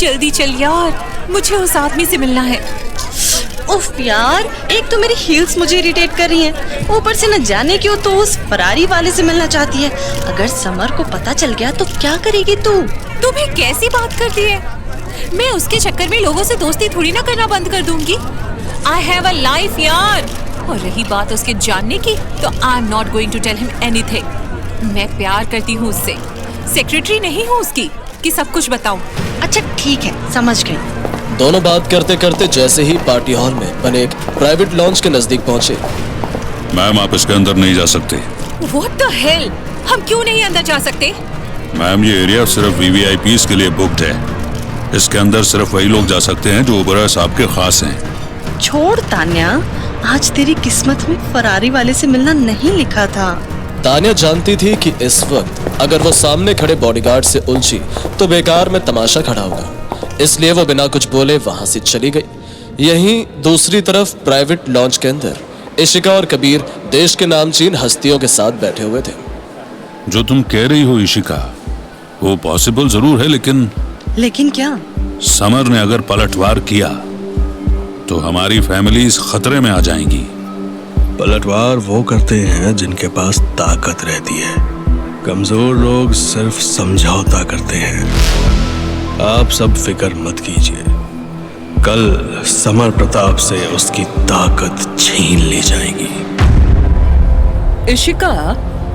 जल्दी चल यार, मुझे उस आदमी से मिलना है। उफ यार, एक तो मेरी हील्स मुझे इरिटेट कर रही हैं, ऊपर से न जाने क्यों तो उस फरारी वाले से मिलना चाहती है। अगर समर को पता चल गया तो क्या करेगी तू? तुम्हें कैसी बात करती है? मैं उसके चक्कर में लोगों से दोस्ती थोड़ी ना करना बंद कर दूंगी। आई हैव अ लाइफ यार। और रही बात उसके जानने की, तो I am not going to tell him anything. मैं प्यार करती हूँ उससे, सेक्रेटरी नहीं हूँ उसकी कि सब कुछ बताऊं। अच्छा ठीक है, समझ गई। दोनों बात करते करते जैसे ही पार्टी हॉल में बने एक प्राइवेट लॉन्च के नजदीक पहुंचे। मैम, आप इसके अंदर नहीं जा सकते। What the hell? हम क्यों नहीं अंदर जा सकते? मैम, ये एरिया सिर्फ VVIPs के लिए बुक्ड है। इसके अंदर सिर्फ वही लोग जा सकते हैं जो ओबराय साहब के खास हैं। छोड़ तान्या, आज तेरी किस्मत में फरारी वाले से मिलना नहीं लिखा था। तान्या जानती थी कि इस वक्त अगर वो सामने खड़े बॉडीगार्ड से उलझी तो बेकार में तमाशा खड़ा होगा, इसलिए वो बिना कुछ बोले वहां से चली गई। यहीं दूसरी तरफ प्राइवेट लॉन्च के अंदर इशिका और कबीर देश के नामचीन हस्तियों के साथ बैठे हुए थे। जो तुम कह रही हो इशिका, वो पॉसिबल जरूर है, लेकिन क्या? समर ने अगर पलटवार किया तो हमारी फैमिलीज खतरे में आ जाएंगी। पलटवार वो करते हैं जिनके पास ताकत रहती है। कमजोर लोग सिर्फ समझौता करते हैं। आप सब फिक्र मत कीजिए, कल समर प्रताप से उसकी ताकत छीन ली जाएगी। इशिका,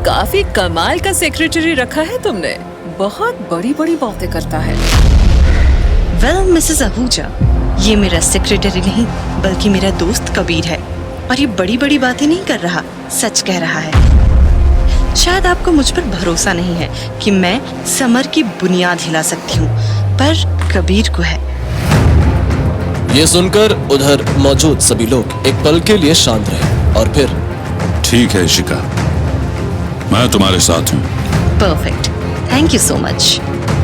काफी कमाल का सेक्रेटरी रखा है तुमने। बहुत बड़ी बड़ी बातें करता है। वेल मिसेस आहूजा, ये मेरा सेक्रेटरी नहीं बल्कि मेरा दोस्त कबीर है, और ये बड़ी बड़ी बातें नहीं कर रहा, सच कह रहा है। शायद आपको मुझ पर भरोसा नहीं है कि मैं समर की बुनियाद हिला सकती हूँ, पर कबीर को है। ये सुनकर उधर मौजूद सभी लोग एक पल के लिए शांत रहे और फिर, ठीक है इशिका, मैं तुम्हारे साथ हूँ। Perfect, thank you so much.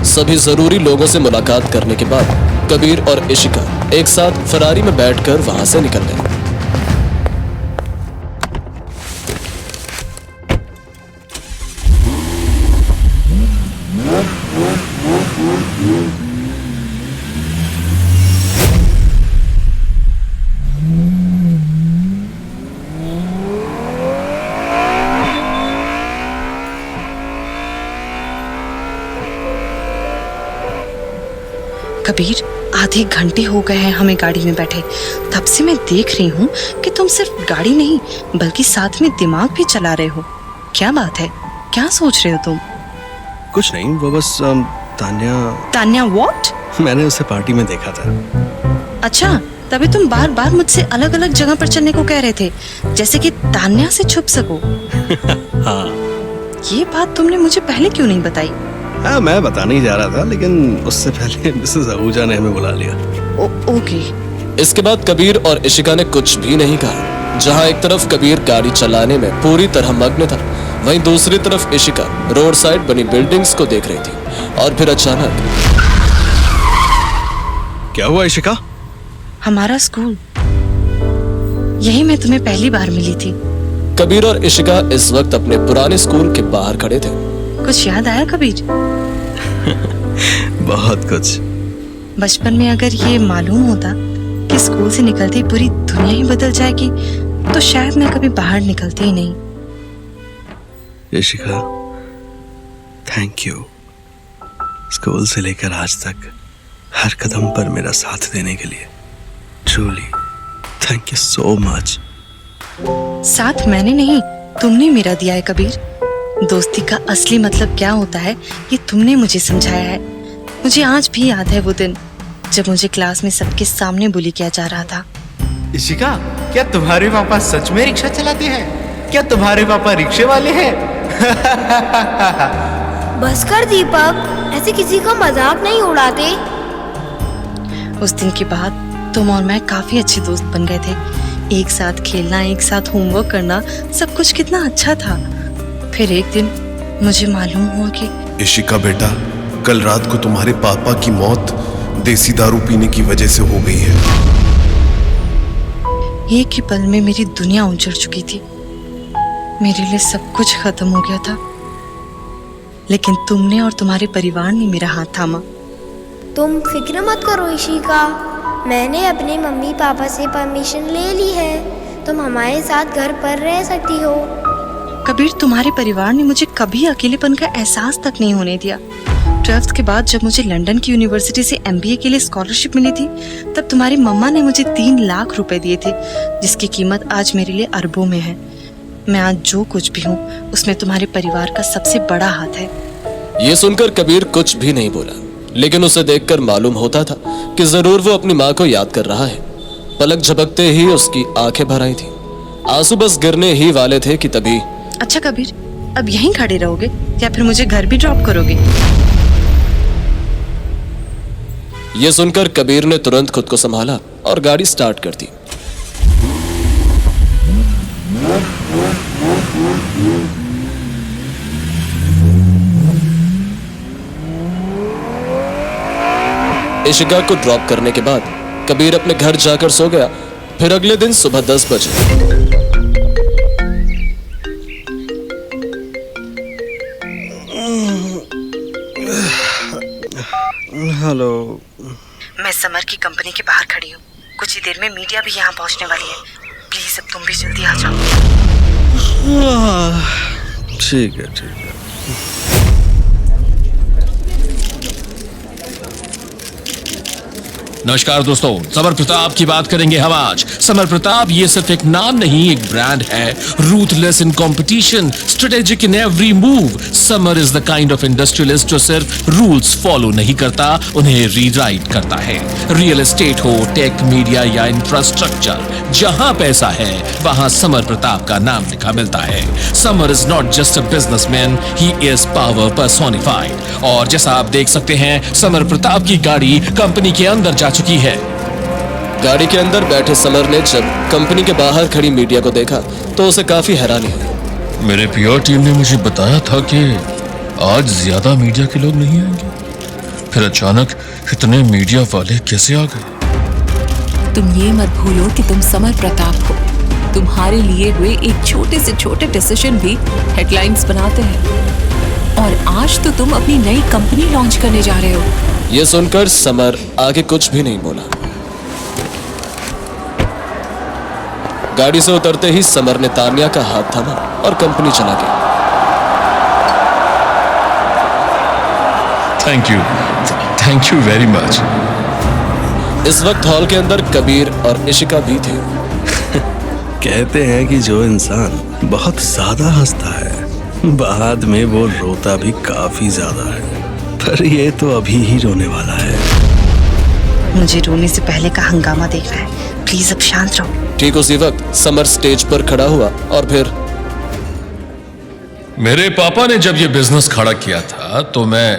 सभी जरूरी लोगों से मुलाकात करने के बाद कबीर और इशिका एक साथ फरारी में बैठकर वहां से निकल गए। कबीर, आधे घंटे हो गए हैं हमें गाड़ी में बैठे। तब से मैं देख रही हूँ कि तुम सिर्फ गाड़ी नहीं बल्कि साथ में दिमाग भी चला रहे हो। क्या बात है? क्या सोच रहे हो तुम? कुछ नहीं, वो बस तान्या व्हाट? मैंने उसे पार्टी में देखा था। अच्छा, तभी तुम बार बार मुझसे अलग अलग जगह पर चलने को कह रहे थे, जैसे कि तान्या से छुप सको। हाँ। ये बात तुमने मुझे पहले क्यों नहीं बताई? हाँ, मैं बताने ही जा रहा था, लेकिन उससे पहले मिसेस आहूजा ने हमें बुला लिया। ओके। इसके बाद कबीर और इशिका ने कुछ भी नहीं कहा। जहां एक तरफ कबीर गाड़ी चलाने में पूरी तरह मग्न था, वहीं दूसरी तरफ इशिका रोड साइड बनी बिल्डिंग्स को देख रही थी। और फिर अचानक, क्या हुआ इशिका? हमारा स्कूल, यही मैं तुम्हें पहली बार मिली थी। कबीर और इशिका इस वक्त अपने पुराने स्कूल के बाहर खड़े थे। कुछ याद आया कबीर? बहुत कुछ। बचपन में अगर ये मालूम होता कि स्कूल से निकलते ही पूरी दुनिया ही बदल जाएगी, तो शायद मैं कभी बाहर निकलती ही नहीं। Ishika, thank you. स्कूल से लेकर आज तक हर कदम पर मेरा साथ देने के लिए। Truly thank you so much. साथ मैंने नहीं, तुमने मेरा दिया है कबीर। दोस्ती का असली मतलब क्या होता है ये तुमने मुझे समझाया है। मुझे आज भी याद है वो दिन जब मुझे क्लास में सबके सामने बुली किया जा रहा था। इशिका, क्या तुम्हारे पापा सच में रिक्शा चलाते हैं? क्या तुम्हारे पापा रिक्शे वाले हैं? बस कर दीपक, ऐसे किसी का मजाक नहीं उड़ाते। उस दिन के बाद तुम और मैं काफी अच्छे दोस्त बन गए थे। एक साथ खेलना, एक साथ होमवर्क करना, सब कुछ कितना अच्छा था। फिर एक दिन मुझे मालूम हुआ कि इशिका बेटा, कल रात को तुम्हारे पापा की मौत देसी दारू पीने की वजह से हो गई है। एक ही पल में मेरी दुनिया उजड़ चुकी थी। मेरे लिए सब कुछ खत्म हो गया था, लेकिन तुमने और तुम्हारे परिवार ने मेरा हाथ थामा। तुम फिक्र मत करो इशिका, मैंने अपने मम्मी पापा से परमिशन ले ली है। तुम हमारे साथ घर पर रह सकती हो। कबीर, तुम्हारे परिवार ने मुझे कभी अकेलेपन का एहसास तक नहीं होने दिया। 12th के बाद जब मुझे लंदन की यूनिवर्सिटी से MBA के लिए स्कॉलरशिप मिली थी, तब तुम्हारी मम्मा ने मुझे 3 लाख रुपए दिए थे, जिसकी कीमत आज मेरे लिए अरबों में है। मैं आज जो कुछ भी हूँ उसमें तुम्हारे परिवार का सबसे बड़ा हाथ है। ये सुनकर कबीर कुछ भी नहीं बोला, लेकिन उसे देखकर मालूम होता था कि जरूर वो अपनी माँ को याद कर रहा है। पलक झपकते ही उसकी आंखें भर आई थी, आंसू बस गिरने ही वाले थे कि तभी। अच्छा कबीर, अब यहीं खड़े रहोगे या फिर मुझे घर भी ड्रॉप करोगे? ये सुनकर कबीर ने तुरंत खुद को संभाला और गाड़ी स्टार्ट कर दी। इशिका को ड्रॉप करने के बाद कबीर अपने घर जाकर सो गया। फिर अगले दिन सुबह 10 बजे हेलो। मैं समर की कंपनी के बाहर खड़ी हूँ। कुछ ही देर में मीडिया भी यहाँ पहुँचने वाली है। प्लीज अब तुम भी जल्दी आ जाओ। ठीक है ठीक है। नमस्कार दोस्तों, समर प्रताप की बात करेंगे हम आज। समर प्रताप ये सिर्फ एक नाम नहीं, एक ब्रांड है। Ruthless in competition, strategic in every move. Summer is the kind of industrialist जो सिर्फ रूल्स फॉलो नहीं करता, उन्हें रीराइट करता है। रियल एस्टेट हो, टेक, मीडिया या इंफ्रास्ट्रक्चर, जहां पैसा है वहां समर प्रताप का नाम लिखा मिलता है। Summer is not just a businessman, he is power personified. और जैसा आप देख सकते हैं, समर प्रताप की गाड़ी कंपनी के अंदर जा चुकी है। गाड़ी के अंदर बैठे समर ने जब कंपनी के बाहर खड़ी मीडिया को देखा तो उसे काफी हैरानी हुई। मेरे पीआर टीम ने मुझे बताया था कि आज ज्यादा मीडिया के लोग नहीं आएंगे, फिर अचानक इतने मीडिया वाले कैसे आ गए? तुम ये मत भूलो कि तुम समर प्रताप हो। तुम्हारे लिए हुए एक छोटे से छोटे डिसीजन भी हेडलाइंस बनाते हैं। और आज तो तुम अपनी नई कंपनी लॉन्च करने जा रहे हो। ये सुनकर समर आगे कुछ भी नहीं बोला। गाड़ी से उतरते ही समर ने तानिया का हाथ थामा और कंपनी चला गया। Thank you very much. इस वक्त हॉल के अंदर कबीर और इशिका भी थे। कहते हैं कि जो इंसान बहुत ज्यादा हंसता है बाद में वो रोता भी काफी ज्यादा है, पर ये तो अभी ही रोने वाला है। मुझे रोने से पहले का हंगामा देखना है। प्लीज अब शांत रहो। ठीक उसी वक्त समर स्टेज पर खड़ा हुआ और फिर। मेरे पापा ने जब ये बिजनेस खड़ा किया था तो मैं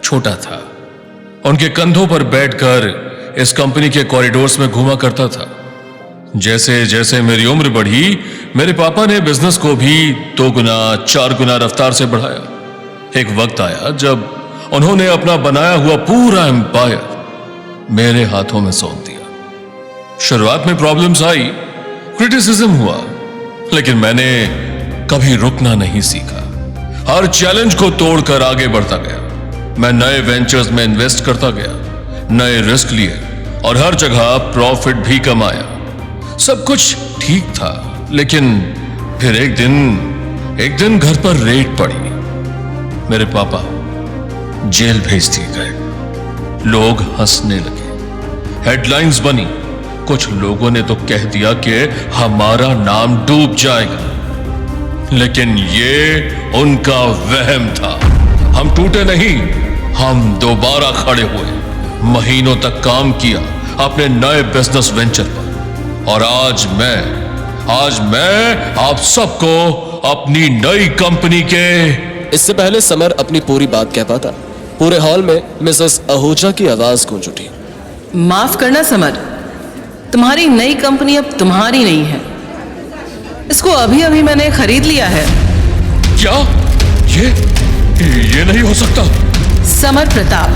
छोटा था। उनके कंधों पर बैठकर इस कंपनी के कॉरिडोर्स में घूमा करता था। जैसे जैसे मेरी उम्र बढ़ी, मेरे पापा ने बिजनेस को भी 2 गुना 4 गुना रफ्तार से बढ़ाया। एक वक्त आया जब उन्होंने अपना बनाया हुआ पूरा एम्पायर मेरे हाथों में सौंप दिया। शुरुआत में प्रॉब्लम्स आई, क्रिटिसिज्म हुआ, लेकिन मैंने कभी रुकना नहीं सीखा। हर चैलेंज को तोड़कर आगे बढ़ता गया। मैं नए वेंचर्स में इन्वेस्ट करता गया, नए रिस्क लिए और हर जगह प्रॉफिट भी कमाया। सब कुछ ठीक था, लेकिन फिर एक दिन घर पर रेड पड़ी। मेरे पापा जेल भेज दिए गए। लोग हंसने लगे, हेडलाइंस बनी। कुछ लोगों ने तो कह दिया कि हमारा नाम डूब जाएगा, लेकिन ये उनका वहम था। हम टूटे नहीं, हम दोबारा खड़े हुए। महीनों तक काम किया अपने नए बिजनेस वेंचर पर, और आज मैं आप सबको अपनी नई कंपनी के। इससे पहले समर अपनी पूरी बात कह पाता, पूरे हॉल में मिसेस आहूजा की आवाज गूंज उठी। माफ करना समर, तुम्हारी नई कंपनी अब तुम्हारी नहीं है। इसको अभी अभी मैंने खरीद लिया है। क्या? ये नहीं हो सकता। समर प्रताप,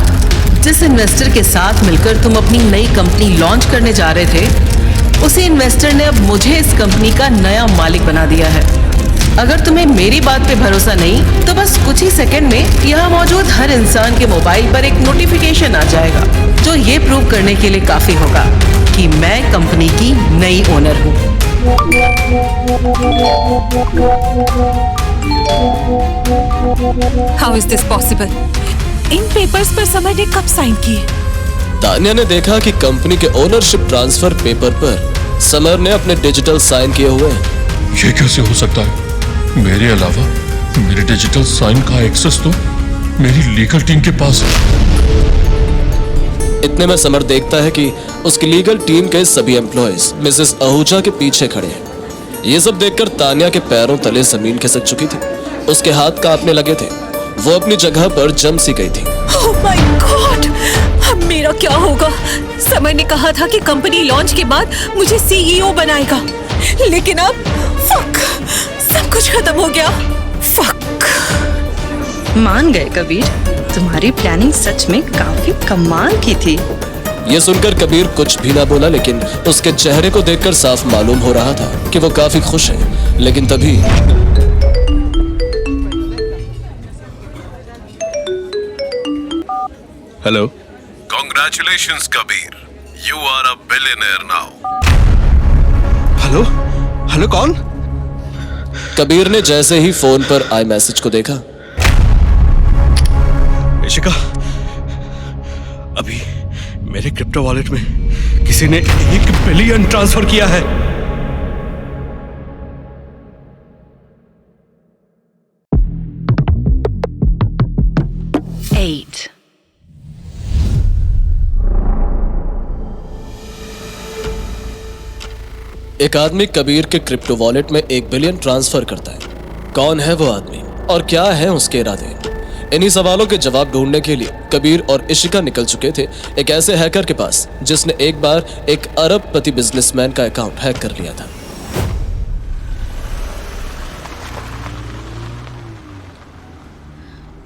जिस इन्वेस्टर के साथ मिलकर तुम अपनी नई कंपनी लॉन्च करने जा रहे थे, उसी इन्वेस्टर ने अब मुझे इस कंपनी का नया मालिक बना दिया है। अगर तुम्हें मेरी बात पे भरोसा नहीं तो बस कुछ ही सेकंड में यहाँ मौजूद हर इंसान के मोबाइल पर एक नोटिफिकेशन आ जाएगा जो ये प्रूव करने के लिए काफी होगा कि मैं कंपनी की नई ओनर हूँ। How is this possible? In papers पर समर ने कब साइन किए? तान्या ने देखा कि कंपनी के ओनरशिप ट्रांसफर पेपर पर समर ने अपने डिजिटल साइन किए हुए हैं। ये कैसे हो सकता है? मेरे अलावा मेरे डिजिटल साइन का एक्सेस तो मेरी लीगल टीम के पास है। इतने में समर देखता है कि उसकी लीगल टीम के सभी एम्प्लॉयज मिसेस आहूजा के पीछे खड़े हैं। ये सब देखकर तान्या के पैरों तले जमीन खिसक चुकी थी। उसके हाथ कांपने लगे थे। वो अपनी जगह पर जम सी गई थी। ओह माय गॉड, अब मेरा क्या होगा? समर ने कहा था कि कंपनी लॉन्च के बाद मुझे सीईओ बनाएगा, लेकिन अब फक, सब कुछ खत्म हो गया। फक। मान गए कबीर, तुम्हारी प्लानिंग सच में काफी कमाल की थी। ये सुनकर कबीर कुछ भी ना बोला, लेकिन उसके चेहरे को देखकर साफ मालूम हो रहा था कि वो काफी खुश है। लेकिन तभी hello. Congratulations, Kabir. You are a billionaire now. Hello, hello कौन? कबीर ने जैसे ही फोन पर आई मैसेज को देखा। इशिका, अभी मेरे क्रिप्टो वॉलेट में किसी ने 1 बिलियन ट्रांसफर किया है। एक आदमी कबीर के क्रिप्टो वॉलेट में 1 बिलियन ट्रांसफर करता है। कौन है वो आदमी और क्या है उसके इरादे? इन्हीं सवालों के जवाब ढूंढने के लिए कबीर और इशिका निकल चुके थे एक ऐसे हैकर के पास जिसने एक बार एक अरबपति बिजनेसमैन का अकाउंट हैक कर लिया था।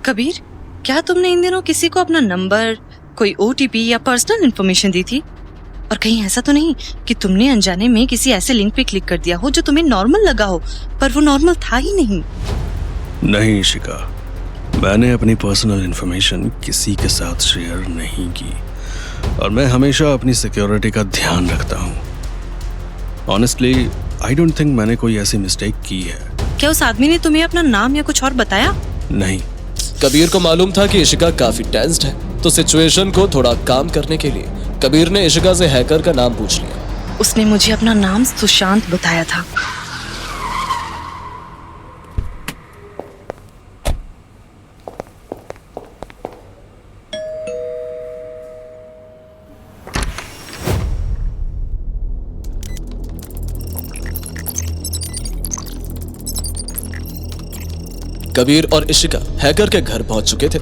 कबीर, क्या तुमने इन दिनों किसी को अपना नंबर, कोई OTP या पर्सनल इंफॉर्मेशन दी थी? और कहीं ऐसा तो नहीं कि तुमने अनजाने में किसी ऐसे लिंक पे क्लिक कर दिया हो जो तुम्हें नॉर्मल लगा हो पर वो नॉर्मल था ही नहीं? नहीं इशिका, मैंने अपनी पर्सनल इंफॉर्मेशन किसी के साथ शेयर नहीं की और मैं हमेशा अपनी सिक्योरिटी का ध्यान रखता हूँ। ऑनेस्टली आई डोंट थिंक मैंने कोई ऐसी मिस्टेक की है। क्या उस आदमी ने तुम्हें अपना नाम या कुछ और बताया? नहीं। कबीर को मालूम था कि इशिका काफी टेंस्ड है, तो सिचुएशन को थोड़ा काम करने के लिए कबीर ने इशिका से हैकर का नाम पूछ लिया। उसने मुझे अपना नाम सुशांत बताया था। कबीर और इशिका हैकर के घर पहुंच चुके थे।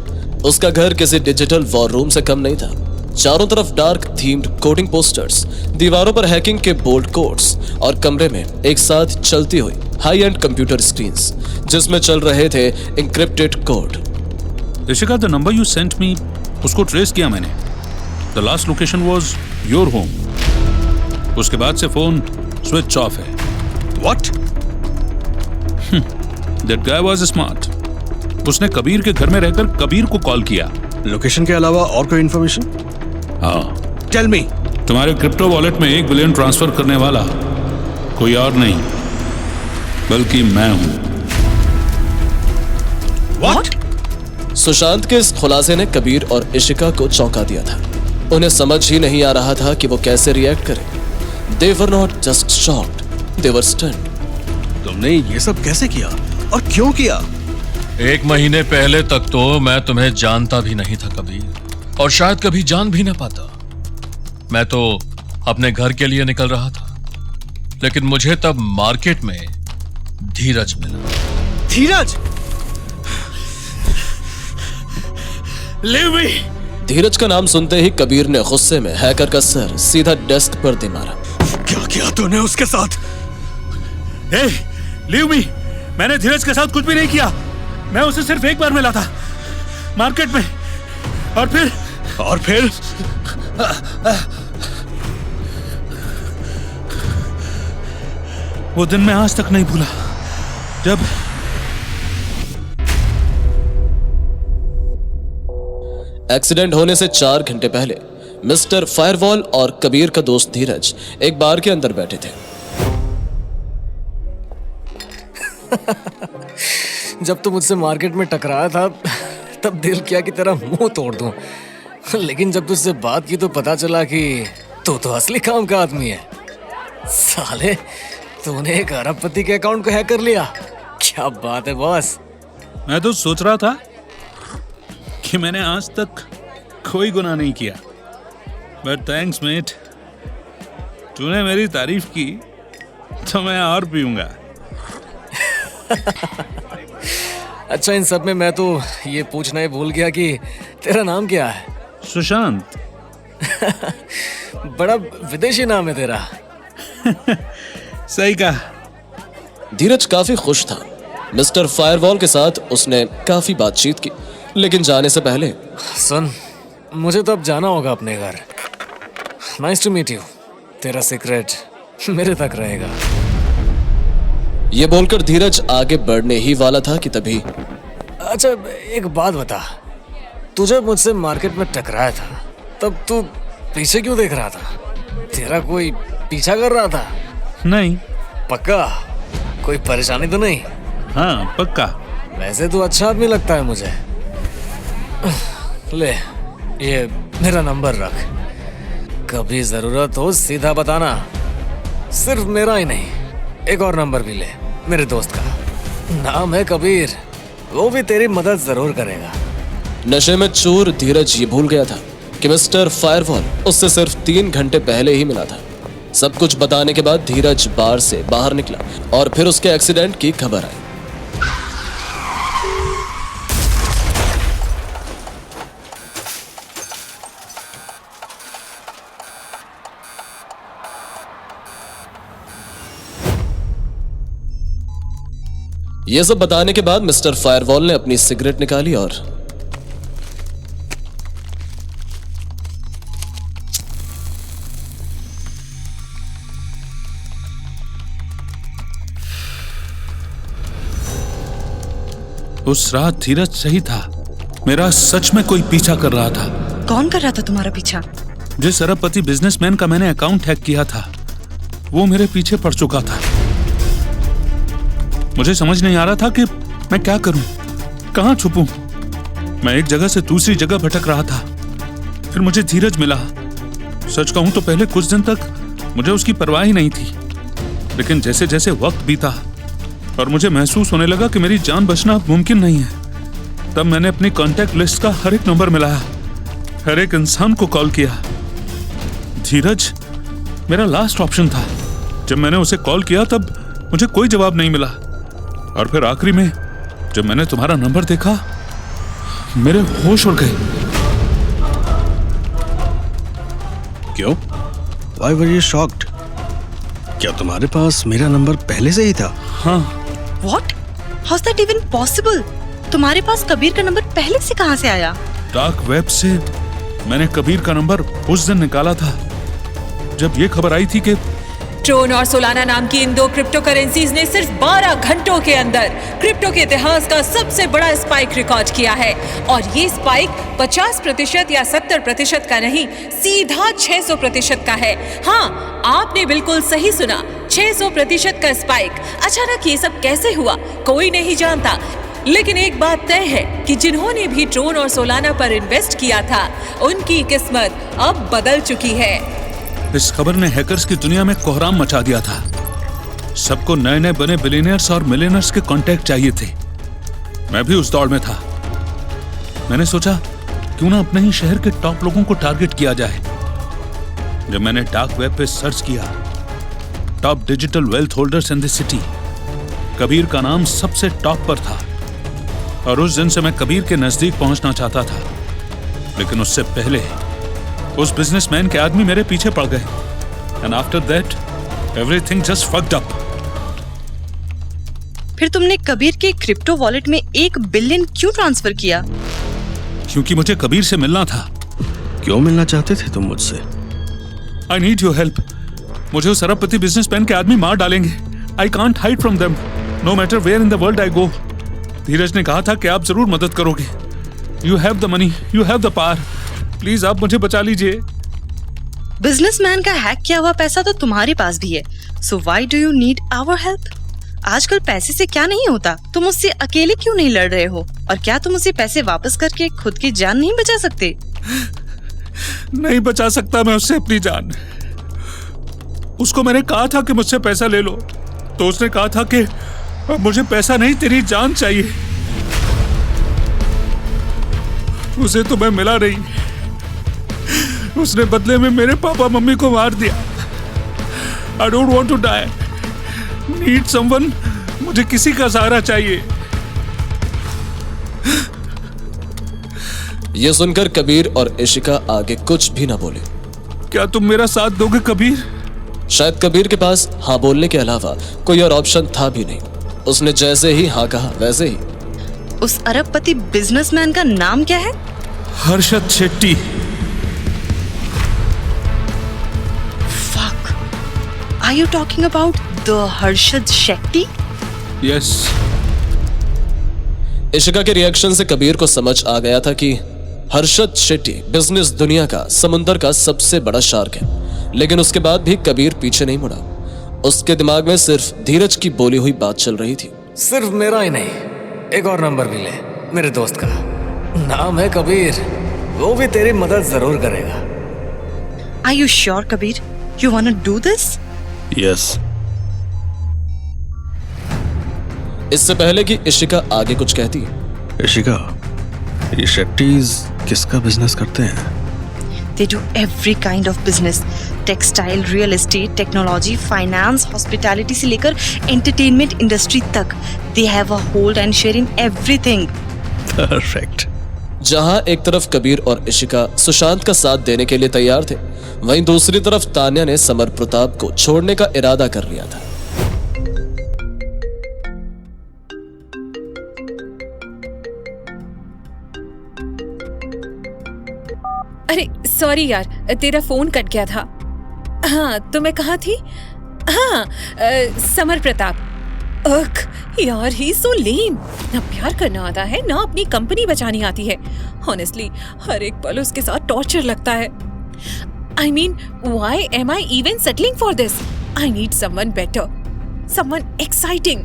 उसका घर किसी डिजिटल वॉर रूम से कम नहीं था। चारों तरफ डार्क थीम्ड कोडिंग पोस्टर्स, दीवारों पर हैकिंग के बोल्ड कोड्स और कमरे में एक साथ चलती हुई हाई एंड कंप्यूटर स्क्रीन्स जिसमें चल रहे थे encrypted code. Ishika, the number you sent me, उसको ट्रेस किया मैंने। The last location was your home. उसके बाद से फोन स्विच ऑफ है। What? That guy was smart. उसने कबीर के घर में रहकर कबीर को कॉल किया। लोकेशन के अलावा और कोई इंफॉर्मेशन? हाँ। Tell me. तुम्हारे क्रिप्टो वॉलेट में 1 बिलियन ट्रांसफर करने वाला कोई और नहीं बल्कि मैं हूं। What? सुशांत के इस खुलासे ने कबीर और इशिका को चौंका दिया था। उन्हें समझ ही नहीं आ रहा था कि वो कैसे रिएक्ट करें। They were not just shocked, they were stunned. तुमने ये सब कैसे किया और क्यों किया? 1 महीने पहले तक तो मैं तुम्हें जानता भी नहीं था कबीर, और शायद कभी जान भी ना पाता। मैं तो अपने घर के लिए निकल रहा था, लेकिन मुझे तब मार्केट में धीरज मिला। धीरज? Leave me! धीरज का नाम सुनते ही कबीर ने गुस्से में हैकर का सर सीधा डेस्क पर दे मारा। क्या किया तूने उसके साथ? Hey, leave me! मैंने धीरज के साथ कुछ भी नहीं किया। मैं उसे सिर्फ एक बार मिला था मार्केट में, और फिर वो दिन मैं आज तक नहीं भूला। जब एक्सीडेंट होने से 4 घंटे पहले मिस्टर फायरवॉल और कबीर का दोस्त धीरज एक बार के अंदर बैठे थे। जब तू मुझसे मार्केट में टकराया था तब दिल किया कि तेरा मुंह तोड़ दूं, लेकिन जब तुझसे बात की तो पता चला कि तू तो असली काम का आदमी है। साले, तूने एक अरबपति के अकाउंट को हैक कर लिया। क्या बात है बॉस। मैं तो सोच रहा था कि मैंने आज तक कोई गुनाह नहीं किया, बट थैंक्स मेट, तूने मेरी तारीफ की तो मैं और पीऊंगा। अच्छा, इन सब में मैं तो ये पूछना ही भूल गया कि तेरा नाम क्या है? सुशांत। बड़ा विदेशी नाम है तेरा। सही कहा। धीरज काफी खुश था। मिस्टर फायरवॉल के साथ उसने काफी बातचीत की, लेकिन जाने से पहले सुन, मुझे तो अब जाना होगा अपने घर। Nice to meet you. तेरा सीक्रेट मेरे तक रहेगा। ये बोलकर धीरज आगे बढ़ने ही वाला था कि तभी अच्छा, एक बात बता, तू जब मुझसे मार्केट में टकराया था तब तू पीछे क्यों देख रहा था? तेरा कोई पीछा कर रहा था? नहीं। पक्का? कोई परेशानी तो नहीं? हाँ, पक्का। वैसे तो अच्छा आदमी लगता है मुझे। ले, ये मेरा नंबर रख, कभी जरूरत हो सीधा बताना। सिर्फ मेरा ही नहीं, एक और नंबर भी ले, मेरे दोस्त का। नाम है कबीर, वो भी तेरी मदद जरूर करेगा। नशे में चूर धीरज ये भूल गया था कि मिस्टर फायरवॉल उससे सिर्फ 3 घंटे पहले ही मिला था। सब कुछ बताने के बाद धीरज बार से बाहर निकला और फिर उसके एक्सीडेंट की खबर आई। ये सब बताने के बाद मिस्टर फायरवॉल ने अपनी सिगरेट निकाली और उस रात धीरज सही था। मेरा सच में कोई पीछा कर रहा था। कौन कर रहा था तुम्हारा पीछा? जिस अरबपति बिजनेसमैन का मैंने अकाउंट हैक किया था, वो मेरे पीछे पड़ चुका था। मुझे समझ नहीं आ रहा था कि मैं क्या करूं, कहां छुपूं। मैं एक जगह से दूसरी जगह भटक रहा था। फिर मुझे धीरज मिला। सच कहूं तो पहले कुछ दिन तक मुझे उसकी परवाह ही नहीं थी, लेकिन जैसे जैसे वक्त बीता और मुझे महसूस होने लगा कि मेरी जान बचना अब मुमकिन नहीं है, तब मैंने अपनी कॉन्टैक्ट लिस्ट का हर एक नंबर मिलाया, हर एक इंसान को कॉल किया। धीरज मेरा लास्ट ऑप्शन था। जब मैंने उसे कॉल किया तब मुझे कोई जवाब नहीं मिला, और फिर आखिरी में जब मैंने तुम्हारा नंबर देखा, मेरे होश उड़ गए। क्यों? Why were you shocked? क्या तुम्हारे पास मेरा नंबर पहले से ही था? हाँ। What? How's that even possible? तुम्हारे पास कबीर का नंबर पहले से कहां से आया? डार्क वेब से मैंने कबीर का नंबर उस दिन निकाला था जब ये खबर आई थी कि ट्रोन और सोलाना नाम की इन 2 क्रिप्टो करेंसीज ने सिर्फ 12 घंटों के अंदर क्रिप्टो के इतिहास का सबसे बड़ा स्पाइक रिकॉर्ड किया है। और ये स्पाइक 50% या 70% का नहीं, सीधा 600% का है। हाँ, आपने बिल्कुल सही सुना, 600% का स्पाइक। अचानक ये सब कैसे हुआ, कोई नहीं जानता, लेकिन एक बात तय है कि जिन्होंने भी ट्रोन और सोलाना पर इन्वेस्ट किया था, उनकी किस्मत अब बदल चुकी है। इस खबर ने हैकर्स की दुनिया में कोहराम मचा दिया था। सबको नए नए बने बिलियनियर्स और मिलियनर्स के कॉन्टैक्ट चाहिए थे। मैं भी उस दौड़ में था। मैंने सोचा क्यों ना अपने ही शहर के टॉप लोगों को टारगेट किया जाए। जब मैंने डार्क वेब पे सर्च किया, top digital wealth holders in the city, Kabir का नाम सबसे टॉप पर था। और उस दिन से मैं कबीर के नजदीक पहुंचना चाहता था, लेकिन उससे पहले उस बिजनेसमैन के आदमी मेरे पीछे पड़ गए। And after that everything just fucked up. फिर तुमने कबीर के क्रिप्टो वॉलेट में 1 बिलियन क्यों ट्रांसफर किया? क्योंकि मुझे कबीर से मिलना था। क्यों मिलना चाहते थे तुम मुझसे? I need your help. मुझे उस अरबपति बिजनेसमैन के आदमी मार डालेंगे। I can't hide from them. No matter where in the world I go, Dheeraj ने कहा था कि आप जरूर मदद करोगे। You have the money, you have the power, please आप मुझे बचा लीजिए। बिजनेसमैन का हैक किया हुआ पैसा तो तुम्हारे पास भी है, so why do you need our help? आजकल पैसे से क्या नहीं होता, तुम उससे अकेले क्यों नहीं लड़ रहे हो? और क्या तुम उसे पैसे वापस करके खुद की जान नहीं बचा सकते? नहीं बचा सकता मैं उससे अपनी जान। उसको मैंने कहा था कि मुझसे पैसा ले लो, तो उसने कहा था कि मुझे पैसा नहीं, तेरी जान चाहिए। उसे तो मैं मिला नहीं, उसने बदले में मेरे पापा मम्मी को मार दिया। I don't want to die, need someone, मुझे किसी का सहारा चाहिए। यह सुनकर कबीर और इशिका आगे कुछ भी ना बोले। क्या तुम मेरा साथ दोगे कबीर? शायद कबीर के पास हाँ बोलने के अलावा कोई और ऑप्शन था भी नहीं। उसने जैसे ही हाँ कहा वैसे ही। उस अरबपति बिजनेसमैन का नाम क्या है? Harshad Shetty. Fuck. Are you talking about the Harshad Shetty? Yes. Ishika के रिएक्शन से कबीर को समझ आ गया था कि हर्षद शेट्टी बिजनेस दुनिया का समुंदर का सबसे बड़ा शार्क है। लेकिन उसके बाद भी कबीर पीछे नहीं मुड़ा। उसके दिमाग में सिर्फ धीरज की बोली हुई बात चल रही थी। सिर्फ मेरा ही नहीं, एक और नंबर भी ले, मेरे दोस्त का नाम है कबीर, वो भी तेरी मदद जरूर करेगा। Are you sure, Kabir? You wanna do this? Yes. इससे पहले कि इशिका आगे कुछ कहती, इशिका, ये शेट्टीज किसका बिजनेस करते हैं? They do every kind of business. Textile, real estate, technology, finance, hospitality से लेकर एंटरटेनमेंट इंडस्ट्री तक। They have a hold and share in everything. Perfect. जहां एक तरफ कबीर और इशिका सुशांत का साथ देने के लिए तैयार थे, वहीं दूसरी तरफ तान्या ने समर प्रताप को छोड़ने का इरादा कर लिया था। अरे सॉरी यार, तेरा फोन कट गया था। हाँ तो मैं कहाँ थी? हाँ, समर प्रताप। यार ही सो लेम, ना प्यार करना आता है ना अपनी कंपनी बचानी आती है। ऑनेस्टली हर एक पल उसके साथ टॉर्चर लगता है। I mean why am I even settling for this? I need someone better, someone exciting.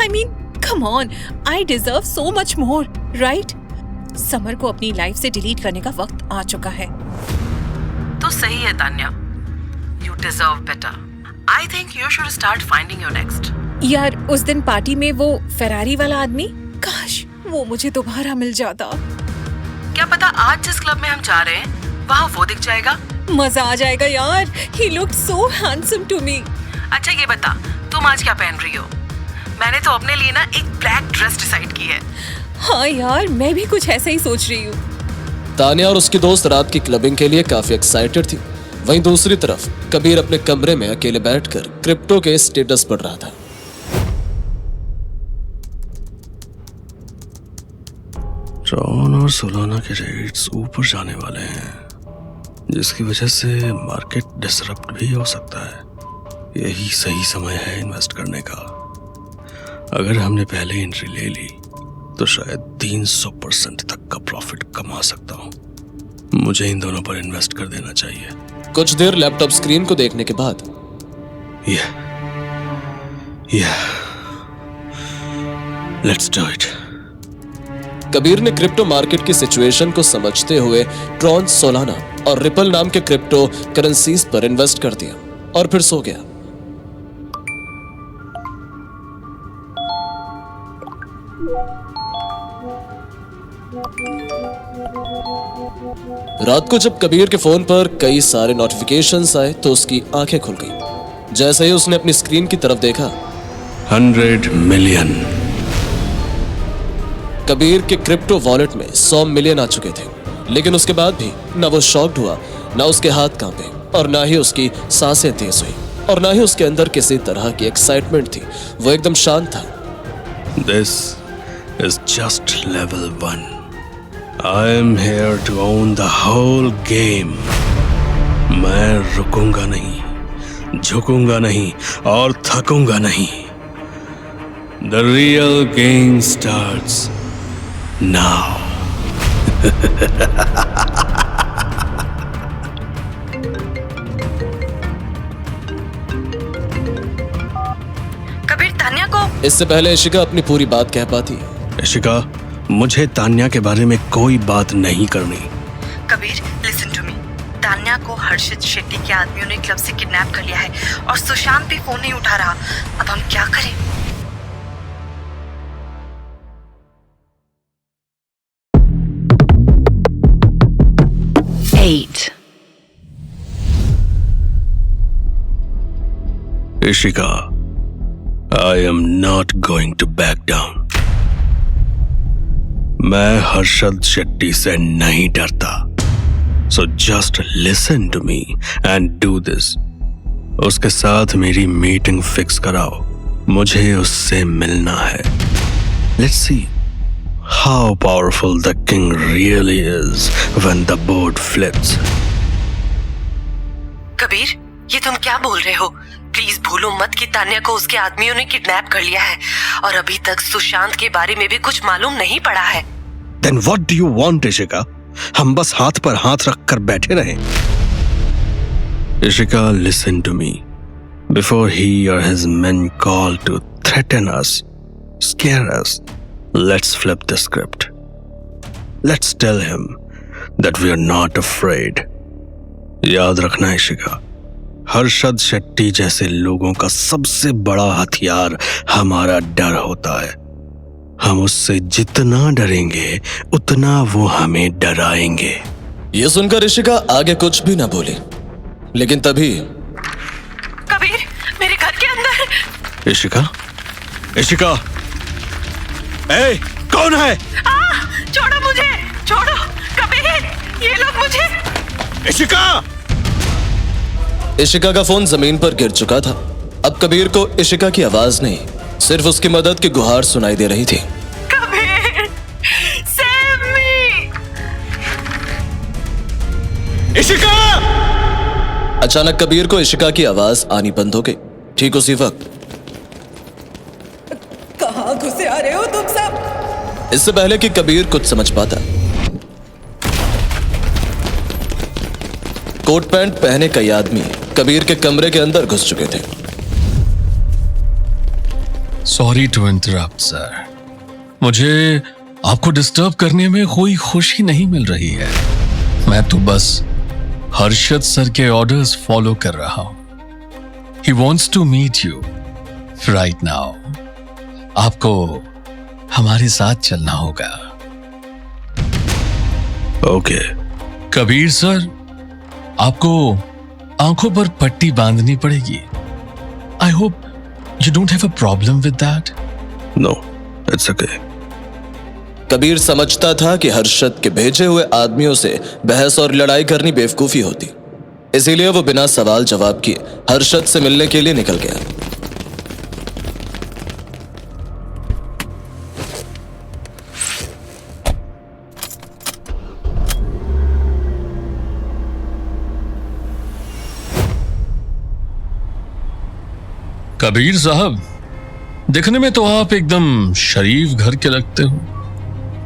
I mean come on, I deserve so much more, right? Summer को अपनी लाइफ से डिलीट करने का वक्त आ चुका है। तो सही है Tanya, you deserve better. I think you should start finding your next. यार उस दिन पार्टी में वो फेरारी वाला आदमी, काश वो मुझे दोबारा मिल जाता। क्या पता आज जिस क्लब में हम जा रहे हैं वहाँ वो दिख जाएगा। मजा आ जाएगा यार। He looked so handsome to me. अच्छा ये बता, तुम आज क्या पहन रही हो? मैंने तो अपने लिए ना एक ब्लैक ड्रेस डिसाइड की है। हाँ यार, मैं भी कुछ ऐसा ही सोच रही हूँ। तान्या और उसकी दोस्त रात की क्लबिंग के लिए काफी एक्साइटेड थी। वहीं दूसरी तरफ कबीर अपने कमरे में अकेले बैठकर क्रिप्टो के स्टेटस पढ़ रहा था। ट्रॉन और सोलाना के रेट्स ऊपर जाने वाले हैं, जिसकी वजह से मार्केट डिसरप्ट भी हो सकता है। यही सही समय है इन्वेस्ट करने का। अगर हमने पहले एंट्री ले ली तो शायद 300% तक का प्रॉफिट कमा सकता हूँ। मुझे इन दोनों पर इन्वेस्ट कर देना चाहिए। कुछ देर लैपटॉप स्क्रीन को देखने के बाद लेट्स डू इट। कबीर ने क्रिप्टो मार्केट की सिचुएशन को समझते हुए ट्रॉन, सोलाना और रिपल नाम के क्रिप्टो करेंसीज पर इन्वेस्ट कर दिया और फिर सो गया। रात को जब कबीर के फोन पर कई सारे नोटिफिकेशंस आए तो उसकी आंखें खुल गईं। जैसे ही उसने अपनी स्क्रीन की तरफ देखा, 100 मिलियन। कबीर के क्रिप्टो वॉलेट में 100 मिलियन आ चुके थे। लेकिन उसके बाद भी ना वो शॉक्ड हुआ, ना उसके हाथ कांपे और ना ही उसकी सांसें तेज हुई और ना ही उसके अंदर किसी तरह की एक्साइटमेंट थी। वो एकदम शांत था। This is just level 1. I am here to own the whole game. मैं रुकूंगा नहीं, झुकूंगा नहीं और थकूंगा नहीं। The real game starts now. Kabir Tanya को। इससे पहले इशिका अपनी पूरी बात कह पाती। इशिका, मुझे तान्या के बारे में कोई बात नहीं करनी। Kabir, listen to me. Tanya को हर्षित शेट्टी के आदमियों ने क्लब से किडनैप कर लिया है और सुशांत भी फोन नहीं उठा रहा। अब हम क्या करें? Ishika, I am not going to back down. मैं हर्षद शेट्टी से नहीं डरता। So just listen to me and do this. उसके साथ मेरी मीटिंग फिक्स कराओ। मुझे उससे मिलना है। Let's see how powerful the king really is when the board flips. Kabir, ये तुम क्या बोल रहे हो? प्लीज भूलो मत कि तान्या को उसके आदमियों ने किडनैप कर लिया है और अभी तक सुशांत के बारे में भी कुछ मालूम नहीं पड़ा है। Then what do you want, Ishika? हम बस हाथ पर हाथ रखकर बैठे रहें। Ishika, listen to me. Before he or his men call to threaten us, scare us, let's flip the script. Let's tell him that we are not afraid. याद रखना इशिका, हर्षद शेट्टी जैसे लोगों का सबसे बड़ा हथियार हमारा डर होता है। हम उससे जितना डरेंगे उतना वो हमें डराएंगे। ये सुनकर इशिका आगे कुछ भी ना बोली, लेकिन तभी कबीर, मेरे घर के अंदर। इशिका, इशिका, ए, कौन है? छोड़ो मुझे, छोड़ो। कबीर, ये लोग मुझे। इशिका! इशिका का फोन जमीन पर गिर चुका था। अब कबीर को इशिका की आवाज नहीं, सिर्फ उसकी मदद की गुहार सुनाई दे रही थी। Kabir, save me! इशिका! अचानक कबीर को इशिका की आवाज आनी बंद हो गई। ठीक उसी वक्त कहाँ घुसे आ रहे हो तुम सब? इससे पहले कि कबीर कुछ समझ पाता, कोट पैंट पहने कई आदमी कबीर के कमरे के अंदर घुस चुके थे। सॉरी टू इंटरप्ट सर, मुझे आपको डिस्टर्ब करने में कोई खुशी नहीं मिल रही है। मैं तो बस हर्षद सर के ऑर्डर्स फॉलो कर रहा हूं। He wants to meet you right now. आपको हमारे साथ चलना होगा। ओके। कबीर सर, आपको आंखों पर पट्टी बांधनी पड़ेगी। I hope you don't have a problem with that. No, it's okay. Kabir समझता था कि हर्षद के भेजे हुए आदमियों से बहस और लड़ाई करनी बेवकूफी होती, इसीलिए वो बिना सवाल जवाब किए हर्षद से मिलने के लिए निकल गया। कबीर साहब, दिखने में तो आप एकदम शरीफ घर के लगते हो,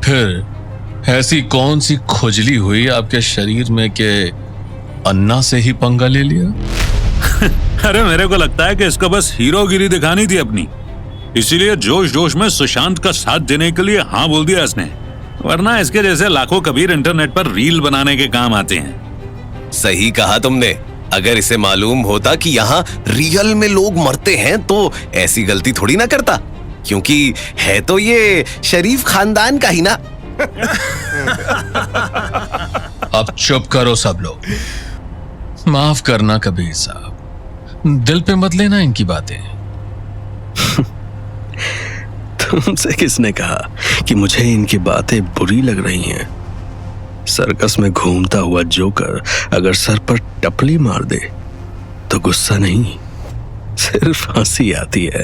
फिर ऐसी कौन सी खुजली हुई आपके शरीर में कि अन्ना से ही पंगा ले लिया? अरे मेरे को लगता है कि इसको बस हीरोगिरी दिखानी थी अपनी, इसीलिए जोश जोश में सुशांत का साथ देने के लिए हाँ बोल दिया इसने, वरना इसके जैसे लाखों कबीर इंटरनेट पर रील बनाने के काम आते हैं। सही कहा तुमने। अगर इसे मालूम होता कि यहाँ रियल में लोग मरते हैं तो ऐसी गलती थोड़ी ना करता, क्योंकि है तो ये शरीफ खानदान का ही ना। अब चुप करो सब लोग। माफ करना कबीर साहब, दिल पे मत लेना इनकी बातें। तुमसे किसने कहा कि मुझे इनकी बातें बुरी लग रही हैं? सर्कस में घूमता हुआ जोकर अगर सर पर टपली मार दे तो गुस्सा नहीं, सिर्फ हंसी आती है।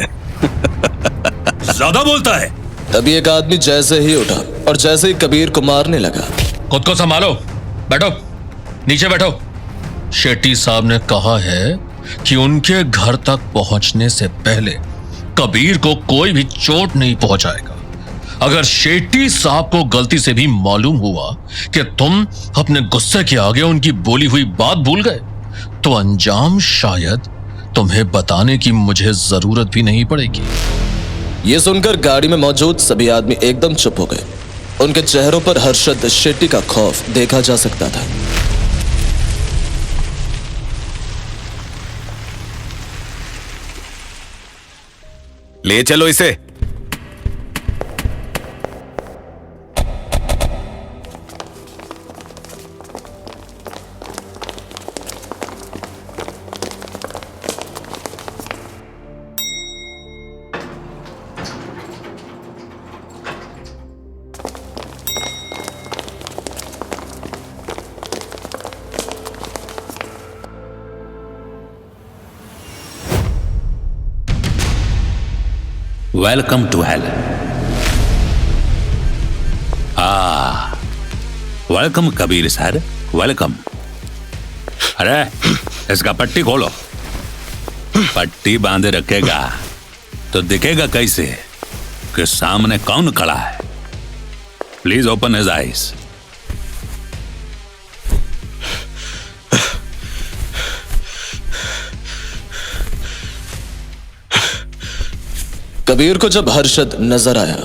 ज्यादा बोलता है। तभी एक आदमी जैसे ही उठा और जैसे ही कबीर को मारने लगा। खुद को संभालो, बैठो, नीचे बैठो। शेट्टी साहब ने कहा है कि उनके घर तक पहुंचने से पहले कबीर को कोई भी चोट नहीं पहुंचाएगा। अगर शेट्टी साहब को गलती से भी मालूम हुआ कि तुम अपने गुस्से के आगे उनकी बोली हुई बात भूल गए, तो अंजाम शायद तुम्हें बताने की मुझे जरूरत भी नहीं पड़ेगी। ये सुनकर गाड़ी में मौजूद सभी आदमी एकदम चुप हो गए। उनके चेहरों पर हर्षद शेट्टी का खौफ देखा जा सकता था। ले चलो इसे। Welcome to hell. Welcome Kabir sir, welcome. अरे इसका पट्टी खोलो। पट्टी बांधे रखेगा तो दिखेगा कैसे कि सामने कौन खड़ा है। Please open his eyes. Kabir को जब हर्षद नजर आया,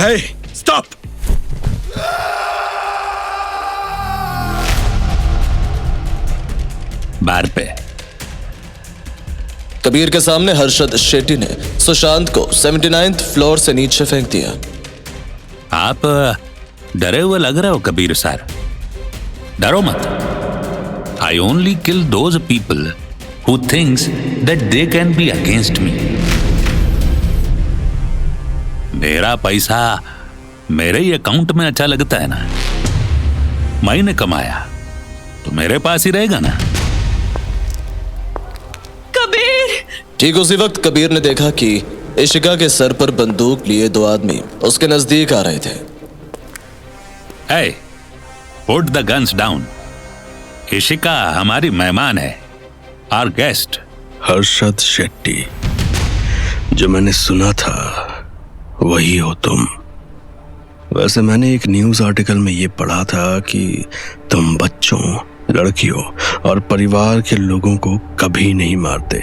हे स्टॉप। बार पे कबीर के सामने हर्षद शेट्टी ने सुशांत को 79th फ्लोर से नीचे फेंक दिया। आप डरे हुए लग रहे हो कबीर सर। डरो मत। I only kill those people who thinks that they can be against me. मेरा पैसा मेरे ही अकाउंट में अच्छा लगता है ना। मैंने कमाया तो मेरे पास ही रहेगा ना। कबीर! ठीक उसी वक्त कबीर ने देखा कि इशिका के सर पर बंदूक लिए दो आदमी उसके नजदीक आ रहे थे। Hey, put the guns down. Ishika हमारी मेहमान है, our guest. हर्षद शेट्टी, जो मैंने सुना था वही हो तुम। वैसे मैंने एक न्यूज़ आर्टिकल में ये पढ़ा था कि तुम बच्चों, लड़कियों और परिवार के लोगों को कभी नहीं मारते।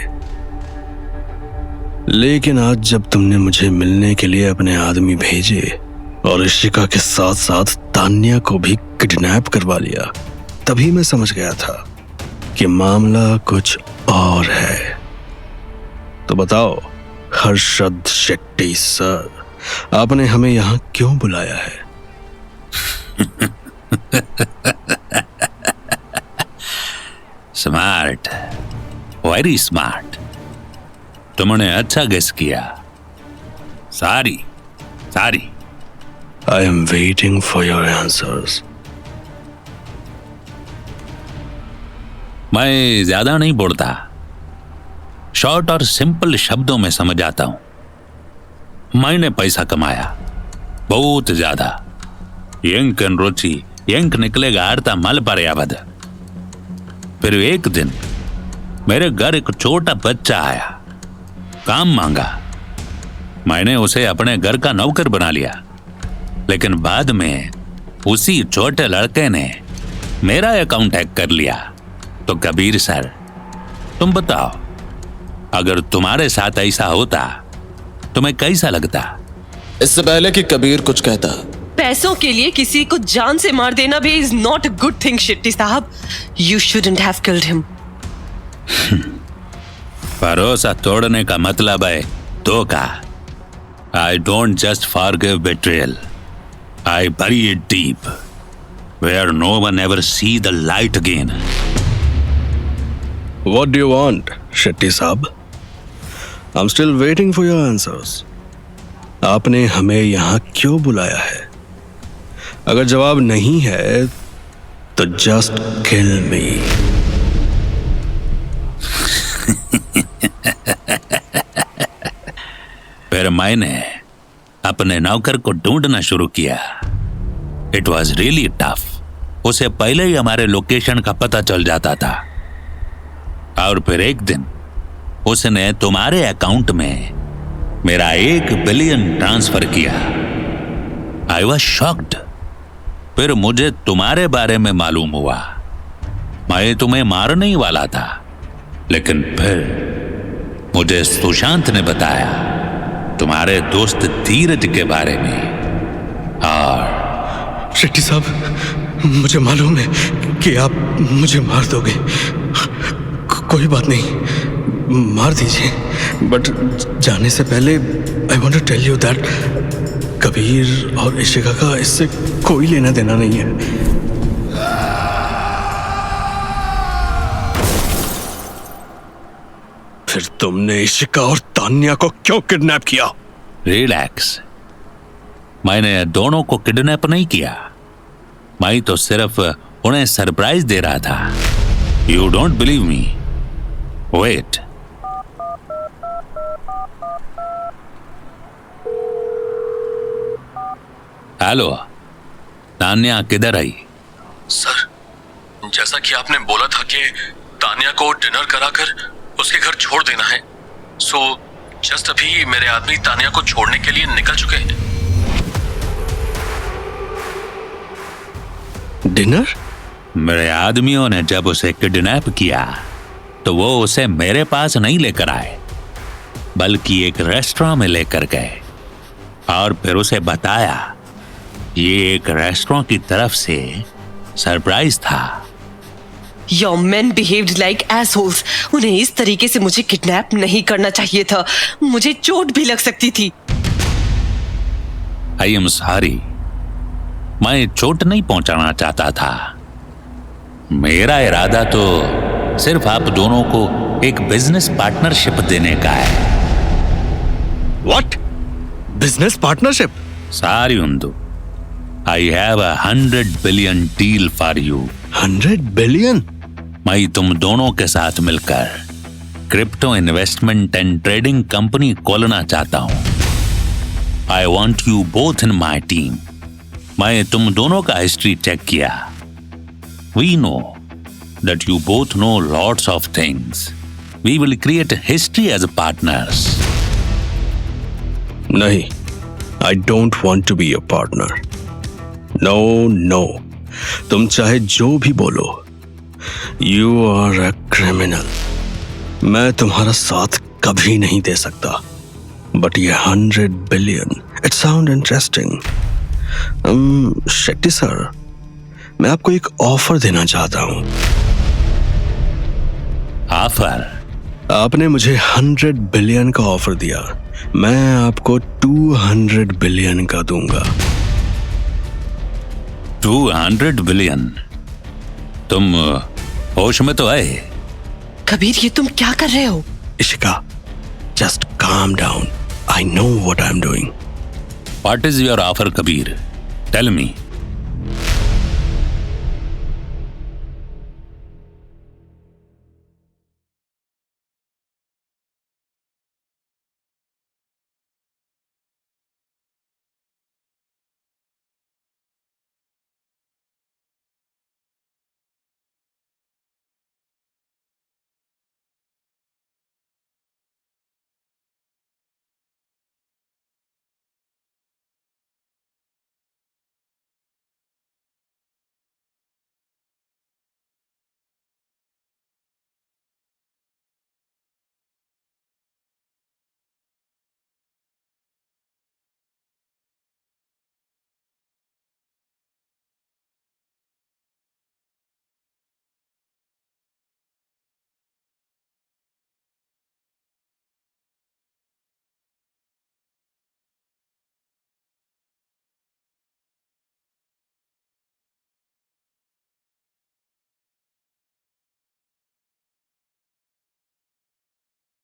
लेकिन आज जब तुमने मुझे मिलने के लिए अपने आदमी भेजे और इशिका के साथ साथ तान्या को भी किडनैप करवा लिया, तभी मैं समझ गया था कि मामला कुछ और है। तो बताओ हर्षद शेट्टी सर, आपने हमें यहां क्यों बुलाया है? Smart, very smart. तुमने अच्छा गेस किया। सारी I am waiting for your answers. मैं ज्यादा नहीं बोलता, शॉर्ट और सिंपल शब्दों में समझ आता हूं। मैंने पैसा कमाया बहुत ज्यादा। यंक रुचि यंक निकलेगा आड़ता मल पर यावद। फिर एक दिन मेरे घर एक छोटा बच्चा आया, काम मांगा। मैंने उसे अपने घर का नौकर बना लिया। लेकिन बाद में उसी छोटे लड़के ने मेरा अकाउंट हैक कर लिया। तो कबीर सर, तुम बताओ, अगर तुम्हारे साथ ऐसा होता तुम्हें कैसा लगता? इससे पहले कि कबीर कुछ कहता, पैसों के लिए किसी को जान से मार देना भी is not a good thing Shetty साहब। You shouldn't have killed him. भरोसा तोड़ने का मतलब है धोखा। I don't just forgive betrayal. I bury it deep, where no one ever see the light again. What do you want, Shetty साहब? I'm still waiting for your answers. आपने हमें यहाँ क्यों बुलाया है? अगर जवाब नहीं है तो just kill me. फिर मैंने अपने नौकर को ढूंढना शुरू किया। It was really tough. उसे पहले ही हमारे लोकेशन का पता चल जाता था। और फिर एक दिन उसने तुम्हारे अकाउंट में मेरा 1 बिलियन ट्रांसफर किया। I was shocked. फिर मुझे तुम्हारे बारे में मालूम हुआ। मैं तुम्हें मारने ही वाला था, लेकिन फिर मुझे सुशांत ने बताया तुम्हारे दोस्त धीरज के बारे में। और शेट्टी साहब, मुझे मालूम है कि आप मुझे मार दोगे। कोई बात नहीं, मार दीजिए, बट जाने से पहले I want to tell you that Kabir और इशिका का इससे कोई लेना देना नहीं है। फिर तुमने इशिका और तान्या को क्यों किडनैप किया? रिलैक्स, मैंने दोनों को किडनैप नहीं किया। मैं तो सिर्फ उन्हें सरप्राइज दे रहा था। You don't believe me? Wait. Hello, Tanya किधर आई? सर, जैसा कि आपने बोला था कि तान्या को डिनर कराकर उसके घर छोड़ देना है, सो जस्ट अभी मेरे आदमी तान्या को छोड़ने के लिए निकल चुके हैं। डिनर? मेरे आदमियों ने जब उसे किडनैप किया तो वो उसे मेरे पास नहीं लेकर आए, बल्कि एक रेस्टोरेंट में लेकर गए और फिर उसे बताया ये एक रेस्टोरेंट की तरफ से सरप्राइज था। Your men behaved like assholes. उन्हें इस तरीके से मुझे किडनैप नहीं करना चाहिए था। मुझे चोट भी लग सकती थी। आई एम सॉरी, मैं चोट नहीं पहुंचाना चाहता था। मेरा इरादा तो सिर्फ आप दोनों को एक बिजनेस पार्टनरशिप देने का है। What? Business partnership? सारी उन्दु, I have 100 billion deal for you. 100 billion? मैं तुम दोनों के साथ मिलकर crypto investment and trading company खोलना चाहता हूं। I want you both in my team. मैं तुम दोनों का हिस्ट्री चेक किया। We know that you both know lots of things. We will create history as partners. नहीं, I don't want to be your partner. No no, तुम चाहे जो भी बोलो, यू आर अ क्रिमिनल। मैं तुम्हारा साथ कभी नहीं दे सकता। बट ये 100 billion, it sound interesting. Shetty sir, मैं आपको एक ऑफर देना चाहता हूं। ऑफर? आपने मुझे 100 बिलियन का ऑफर दिया, मैं आपको 200 बिलियन का दूंगा। 200 बिलियन? तुम होश में तो आए? कबीर, ये तुम क्या कर रहे हो? Ishika, just calm down. I know what I am doing. What is your offer Kabir? Tell me.